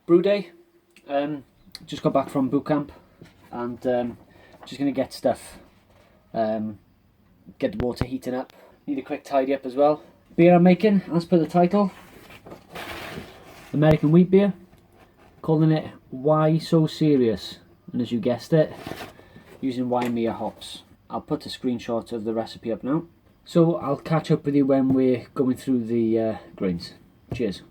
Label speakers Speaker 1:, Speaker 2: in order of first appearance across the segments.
Speaker 1: Brewday. Just got back from boot camp and just going to get stuff, get the water heating up. Need a quick tidy up as well. Beer I'm making, as per the title, American wheat beer, calling it Why So Serious, and as you guessed it, using Waimea hops. I'll put a screenshot of the recipe up now. So I'll catch up with you when we're going through the grains. Cheers.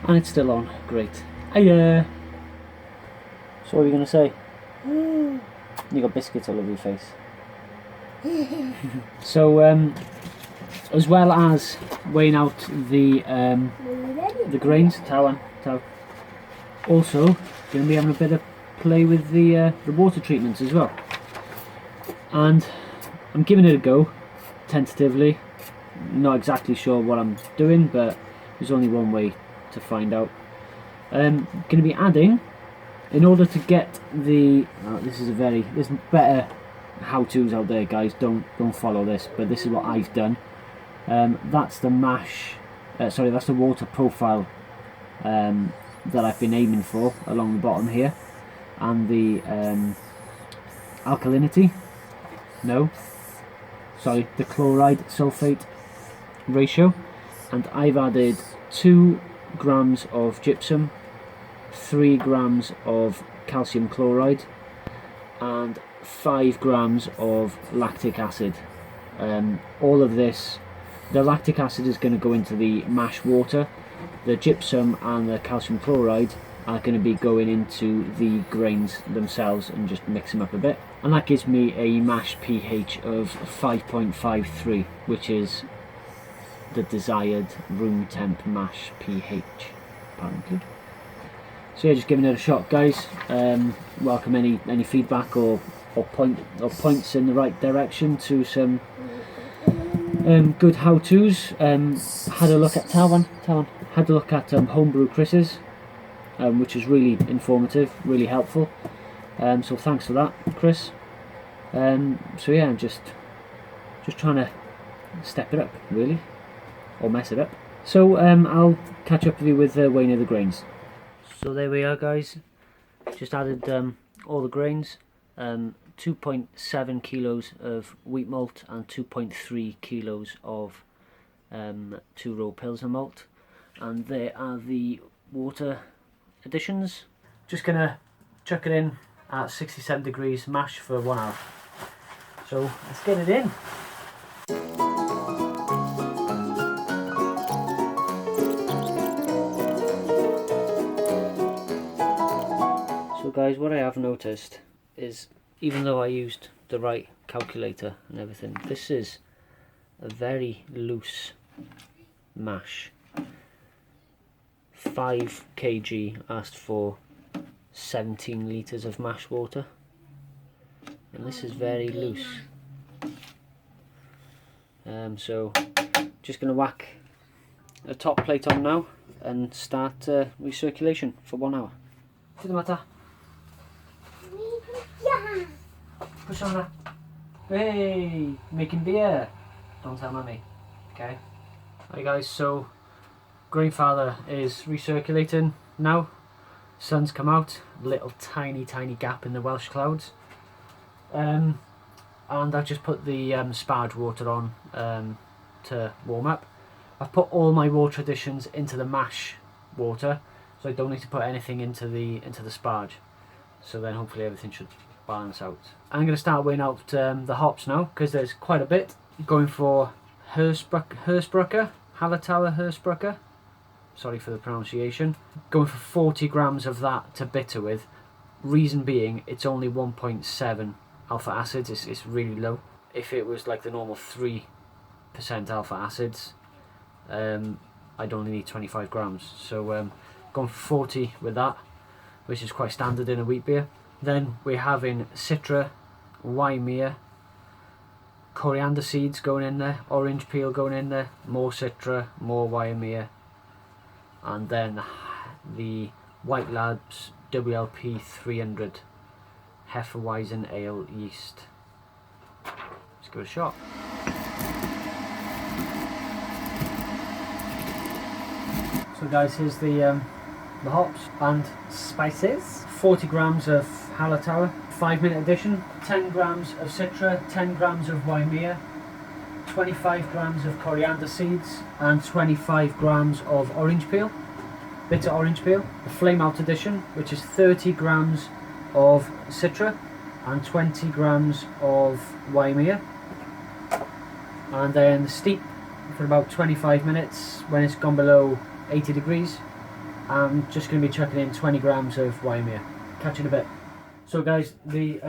Speaker 1: And it's still on, great. Hiya! So what are you going to say? You got biscuits all over your face. So, as well as weighing out the grains, also going to be having a bit of play with the water treatments as well. And I'm giving it a go, tentatively. Not exactly sure what I'm doing, but there's only one way to find out. Going to be adding, in order to get the there's better how-tos out there, guys, don't follow this, but this is what I've done. That's the that's the water profile that I've been aiming for along the bottom here, and the alkalinity, the chloride sulfate ratio, and I've added 2 grams of gypsum, 3 grams of calcium chloride, and 5 grams of lactic acid. All of this, the lactic acid is going to go into the mash water, the gypsum and the calcium chloride are going to be going into the grains themselves and just mix them up a bit, and that gives me a mash pH of 5.53, which is the desired room temp mash pH, apparently. So yeah, just giving it a shot, guys. Welcome any feedback or points in the right direction to some good how-tos. Had a look at had a look at Homebrew Chris's, which is really informative, really helpful. So thanks for that, Chris. So yeah, I'm just trying to step it up, really, or mess it up. So I'll catch up with you with weighing of the grains. So there we are, guys. Just added all the grains. 2.7 kilos of wheat malt and 2.3 kilos of 2-row Pilsner malt, and there are the water additions. Just gonna chuck it in at 67 degrees mash for 1 hour. So let's get it in. So guys, what I have noticed is, even though I used the right calculator and everything, this is a very loose mash. 5 kg asked for 17 litres of mash water, and this is very loose. So just going to whack a top plate on now and start recirculation for 1 hour. What's the matter? Push on that. Hey, making beer. Don't tell mummy. Okay. Hi guys, so Grainfather is recirculating now. Sun's come out, little tiny gap in the Welsh clouds. And I've just put the sparge water on to warm up. I've put all my water additions into the mash water, so I don't need to put anything into the sparge. So then hopefully everything should balance out. I'm going to start weighing out the hops now, because there's quite a bit. Going for Hallertauer Hersbrucker, sorry for the pronunciation. Going for 40 grams of that to bitter with. Reason being, it's only 1.7 alpha acids, it's really low. If it was like the normal 3% alpha acids, I'd only need 25 grams. So going for 40 with that, which is quite standard in a wheat beer. Then we're having Citra, Waimea, coriander seeds going in there, orange peel going in there, more Citra, more Waimea, and then the White Labs WLP 300 Hefeweizen Ale yeast. Let's give it a shot. So guys, here's the hops and spices. 40 grams of Hallertauer, 5-minute edition. 10 grams of Citra, 10 grams of Waimea, 25 grams of coriander seeds, and 25 grams of orange peel, bitter orange peel. The flame out edition, which is 30 grams of Citra and 20 grams of Waimea. And then steep for about 25 minutes. When it's gone below 80 degrees, I'm just going to be chucking in 20 grams of Waimea. Catch you in a bit. So guys, the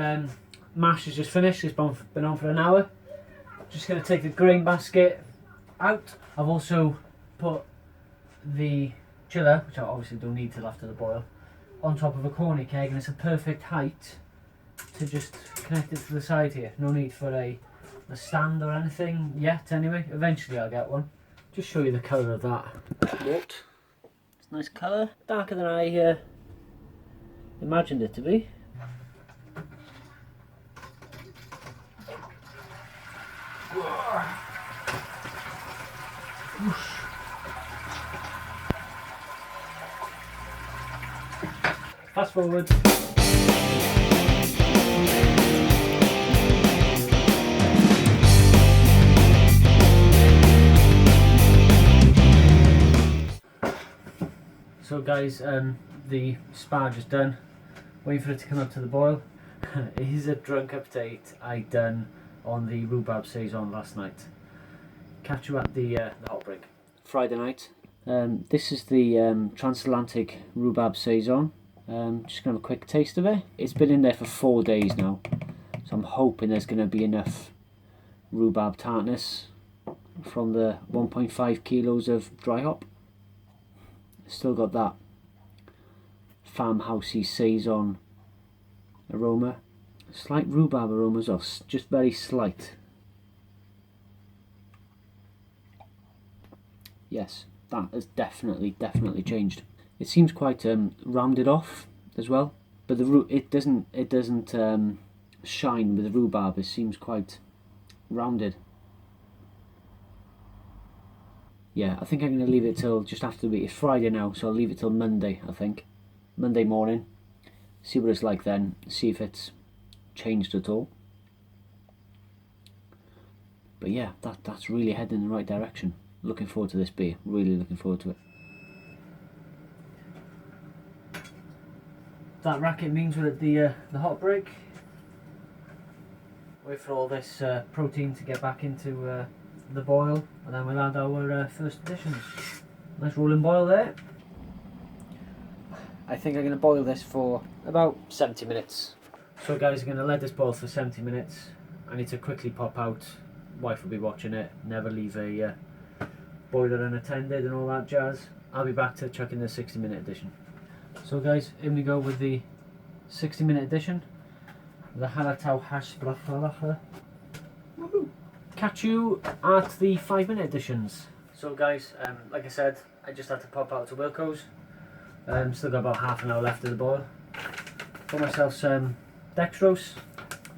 Speaker 1: mash is just finished. It's been on for an hour. Just going to take the grain basket out. I've also put the chiller, which I obviously don't need till after the boil, on top of a corny keg, and it's a perfect height to just connect it to the side here. No need for a stand or anything yet anyway. Eventually I'll get one. Just show you the colour of that wort. It's a nice colour. Darker than I imagined it to be. Fast forward. So guys, the sparge is done. Waiting for it to come up to the boil. Here's a drunk update I done on the Rhubarb saison last night. Catch you at the hot break. Friday night. This is the transatlantic Rhubarb saison. Just gonna have a quick taste of it. It's been in there for 4 days now, so I'm hoping there's gonna be enough rhubarb tartness from the 1.5 kilos of dry hop. Still got that farmhousey saison aroma. Slight rhubarb aromas, or just very slight. Yes, that has definitely changed. It seems quite rounded off as well, but it doesn't shine with the rhubarb. It seems quite rounded. Yeah, I think I'm going to leave it till just after the week. It's Friday now, so I'll leave it till Monday, I think. Monday morning. See what it's like then. See if it's changed at all. But yeah, that's really heading in the right direction. Looking forward to this beer. Really looking forward to it. That racket means we're at the hot break. Wait for all this protein to get back into the boil, and then we'll add our first additions. Nice rolling boil there. I think I'm going to boil this for about 70 minutes. So guys, I'm going to let this boil for 70 minutes. I need to quickly pop out. Wife will be watching it. Never leave a boiler unattended and all that jazz. I'll be back to chuck in the 60-minute addition. So guys, in we go with the 60-minute addition. The Hallertau Haschbrachlacher. Catch you at the 5-minute additions. So guys, like I said, I just had to pop out to Wilco's. Still got about half an hour left of the boil. Got myself some dextrose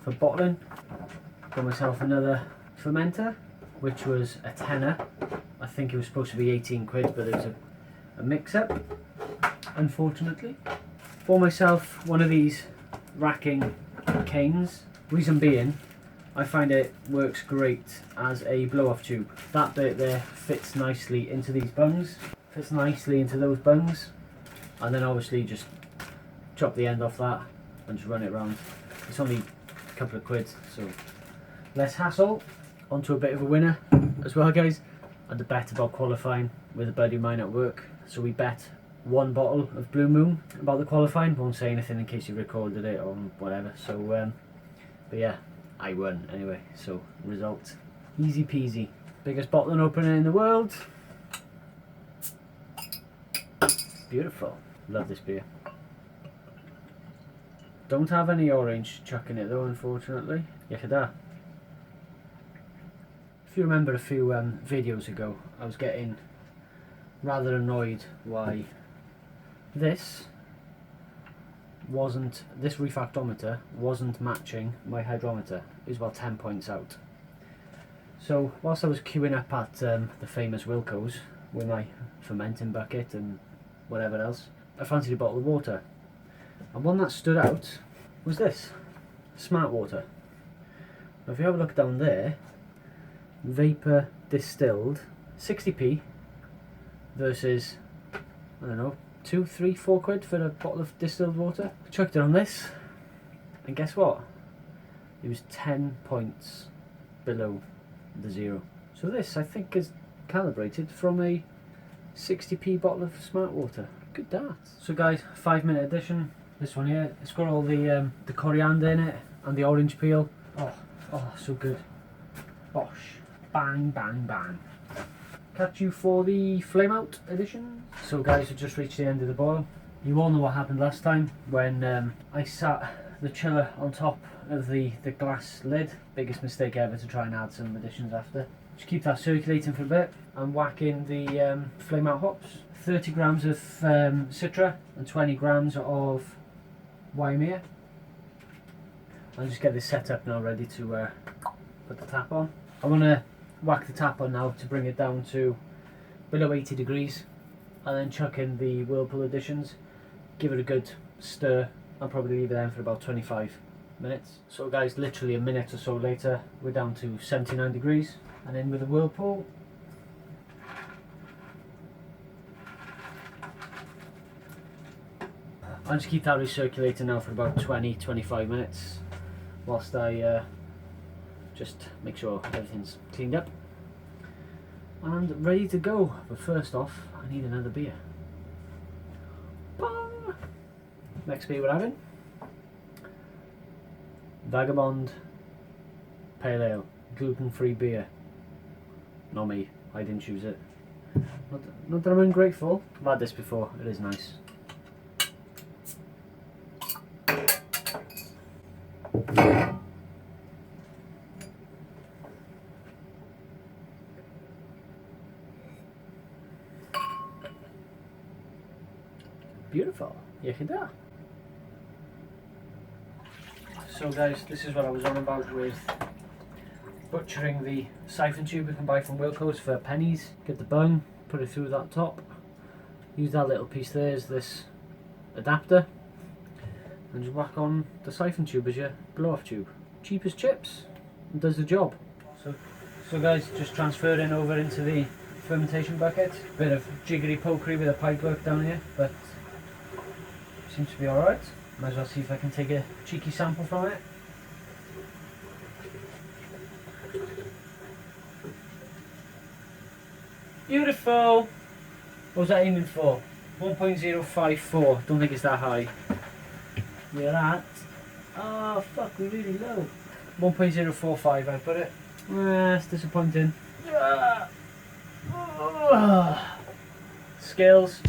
Speaker 1: for bottling. Got myself another fermenter, which was a tenner. I think it was supposed to be 18 quid, but it was a mix-up, unfortunately. Bought myself one of these racking canes. Reason being, I find it works great as a blow-off tube. That bit there fits nicely into these bungs, fits nicely into those bungs, and then obviously just chop the end off that and just run it around. It's only a couple of quid, so less hassle. Onto a bit of a winner as well, guys. I had a bet about qualifying with a buddy of mine at work, so we bet one bottle of Blue Moon about the qualifying. Won't say anything in case you recorded it or whatever. So, but yeah, I won anyway. So result, easy peasy. Biggest bottling opener in the world. Beautiful. Love this beer. Don't have any orange chuck in it though, unfortunately. Yechida. If you remember a few videos ago, I was getting rather annoyed why this refractometer wasn't matching my hydrometer. It was about 10 points out. So whilst I was queuing up at the famous Wilco's with my fermenting bucket and whatever else, I fancied a bottle of water. And one that stood out was this, Smart Water. Now if you have a look down there, vapor distilled, 60p versus, I don't know, 2, 3, 4 quid for a bottle of distilled water. I chucked it on this, and guess what? It was 10 points below the zero. So this, I think, is calibrated from a 60p bottle of Smart Water. Good that. So guys, 5-minute edition. This one here, it's got all the coriander in it and the orange peel. Oh, so good. Bosh, bang, bang, bang. Catch you for the flame out edition. So guys, we've just reached the end of the boil. You all know what happened last time when I sat the chiller on top of the glass lid. Biggest mistake ever to try and add some additions after. Just keep that circulating for a bit and whack in the flame out hops. 30 grams of Citra and 20 grams of Waimea. I'll just get this set up now, ready to put the tap on. I want to whack the tap on now to bring it down to below 80 degrees and then chuck in the Whirlpool additions, give it a good stir and probably leave it in for about 25 minutes. So guys, literally a minute or so later we're down to 79 degrees and in with the Whirlpool. I'll just keep that recirculating now for about 20-25 minutes whilst I just make sure everything's cleaned up and ready to go. But first off, I need another beer. Bong! Next beer we're having, Vagabond Pale Ale, gluten-free beer. Not me, I didn't choose it. Not that I'm ungrateful. I've had this before, it is nice. Beautiful. Yechida. So guys, this is what I was on about with butchering the siphon tube you can buy from Wilco's for pennies. Get the bung, put it through that top, use that little piece there as this adapter, and just whack on the siphon tube as your blow off tube. Cheap as chips, and does the job. So guys, just transferring over into the fermentation bucket. Bit of jiggery pokery with the pipe work down here, but seems to be alright. Might as well see if I can take a cheeky sample from it. Beautiful! What was that aiming for? 1.054. Don't think it's that high. We're at... oh fuck, we're really low. 1.045 I put it. That's disappointing. Skills.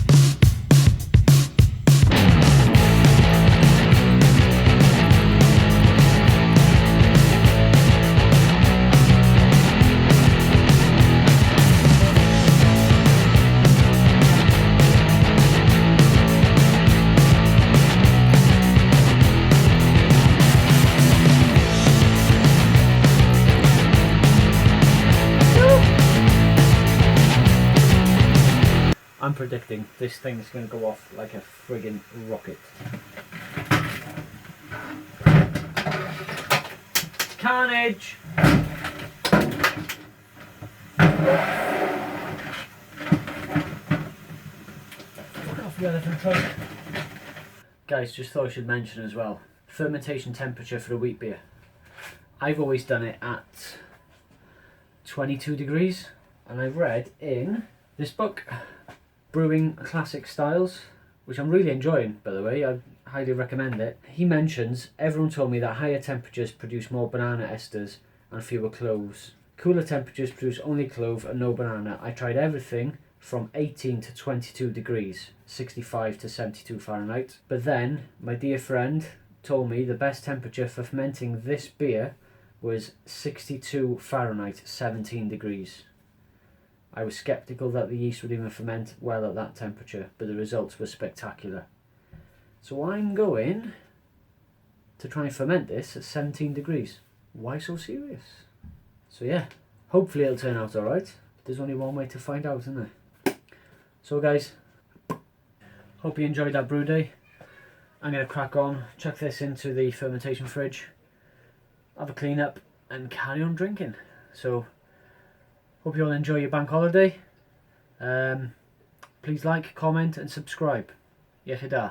Speaker 1: I'm predicting this thing is going to go off like a friggin' rocket. Carnage! Fuck off, you elephant trunk. Guys, just thought I should mention as well, fermentation temperature for a wheat beer. I've always done it at 22 degrees, and I've read in this book, Brewing Classic Styles, which I'm really enjoying, by the way. I highly recommend it. He mentions, everyone told me that higher temperatures produce more banana esters and fewer cloves. Cooler temperatures produce only clove and no banana. I tried everything from 18 to 22 degrees, 65 to 72 Fahrenheit. But then, my dear friend told me the best temperature for fermenting this beer was 62 Fahrenheit, 17 degrees. I was sceptical that the yeast would even ferment well at that temperature, but the results were spectacular. So I'm going to try and ferment this at 17 degrees. Why so serious? So yeah, hopefully it'll turn out alright. There's only one way to find out, isn't there? So guys, hope you enjoyed that brew day. I'm going to crack on, chuck this into the fermentation fridge, have a clean up and carry on drinking. So hope you all enjoy your bank holiday. Please like, comment and subscribe. Iechyd da.